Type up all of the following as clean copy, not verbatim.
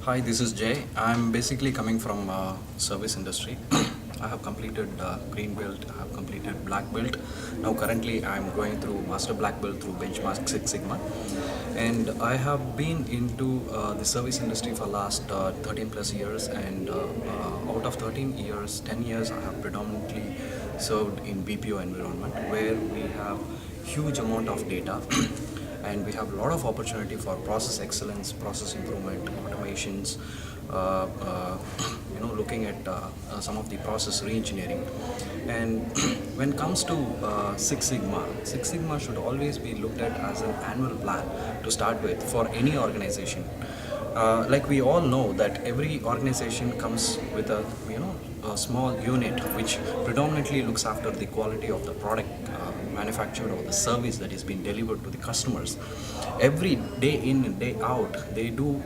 Hi, this is Jay. I'm basically coming from service industry. I have completed green belt. I have completed black belt. Now currently I'm going through master black belt through Benchmark Six Sigma, and I have been into the service industry for last 13 plus years. And out of 13 years, 10 years I have predominantly served in BPO environment where we have huge amount of data. And we have a lot of opportunity for process excellence, process improvement, automations, uh, uh, looking at some of the process re-engineering. And when it comes to Six Sigma should always be looked at as an annual plan to start with for any organization. Like we all know that every organization comes with a small unit which predominantly looks after the quality of the product manufactured or the service that is being delivered to the customers. Every day in and day out, they do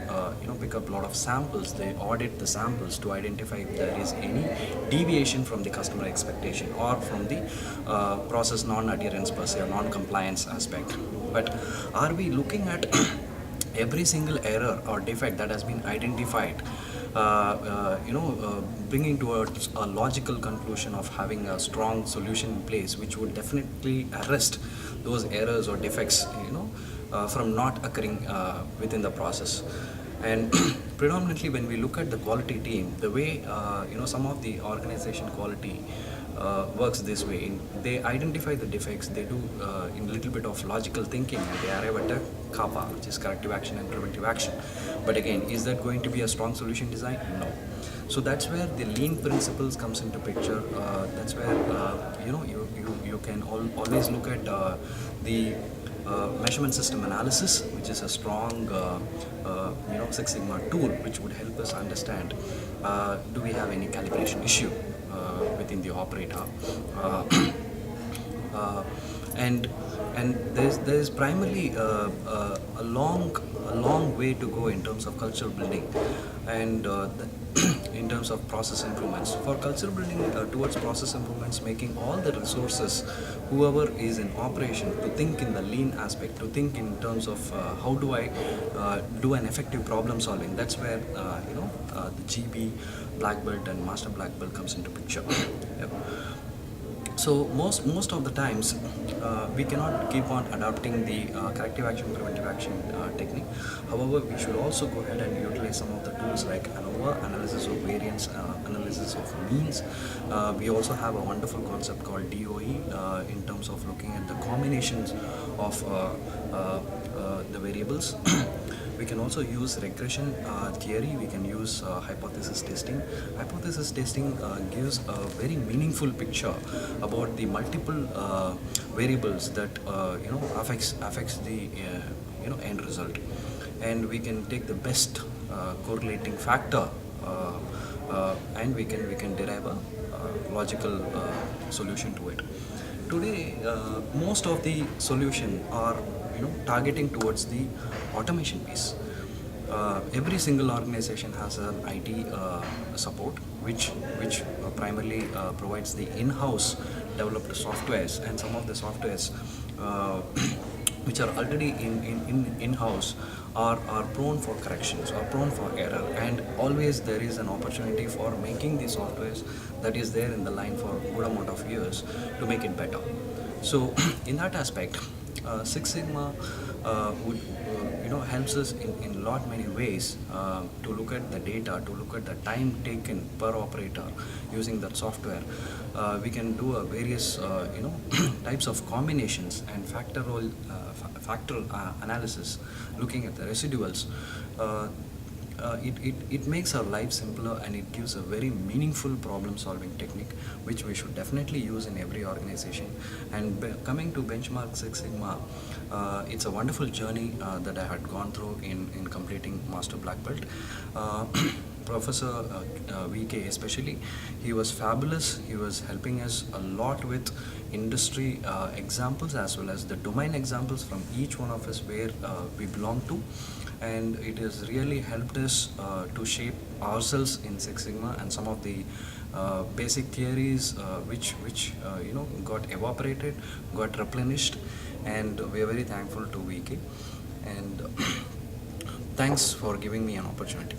pick up a lot of samples. They audit the samples to identify if there is any deviation from the customer expectation or from the process non-adherence per se or non-compliance aspect. But are we looking at every single error or defect that has been identified, bringing towards a logical conclusion of having a strong solution in place which would definitely arrest those errors or defects, from not occurring within the process. And predominantly when we look at the quality team, the way some of the organization quality works this way. They identify the defects, they do in a little bit of logical thinking, and they arrive at a CAPA, which is corrective action and preventive action. But again, is that going to be a strong solution design? No. So that's where the lean principles comes into picture. That's where you can always look at the measurement system analysis, which is a strong Six Sigma tool which would help us understand, do we have any calibration issue within the operator, uh, uh, and there's primarily a long way to go in terms of cultural building, and in terms of process improvements. For cultural building towards process improvements, making all the resources, whoever is in operation, to think in the lean aspect, to think in terms of how do I do an effective problem solving. That's where the GB, black belt, and master black belt comes into picture. Yep. So most of the times we cannot keep on adopting the corrective action, preventive action technique. However, we should also go ahead and utilize some of the tools like ANOVA, analysis of variance, analysis of means. We also have a wonderful concept called DOE in terms of looking at the combinations of the variables. We can also use regression theory. We can use hypothesis testing. Hypothesis testing gives a very meaningful picture about the multiple variables that affects the end result, and we can take the best correlating factor, and we can derive a logical solution to it. Today, most of the solution are targeting towards the automation piece. Every single organization has an IT support, which primarily provides the in-house developed softwares, and some of the softwares which are already in-house are prone for corrections or prone for error, and always there is an opportunity for making the softwares that is there in the line for a good amount of years to make it better. So in that aspect, Six Sigma would helps us in lot many ways to look at the data, to look at the time taken per operator using that software. We can do a various types of combinations and factorial analysis, looking at the residuals. It makes our life simpler, and it gives a very meaningful problem solving technique which we should definitely use in every organization. And coming to Benchmark Six Sigma, it's a wonderful journey that I had gone through in completing master black belt. Professor VK especially, he was fabulous. He was helping us a lot with industry examples as well as the domain examples from each one of us where we belong to, and it has really helped us to shape ourselves in Six Sigma, and some of the basic theories which got evaporated, got replenished, and we are very thankful to VK, and thanks for giving me an opportunity.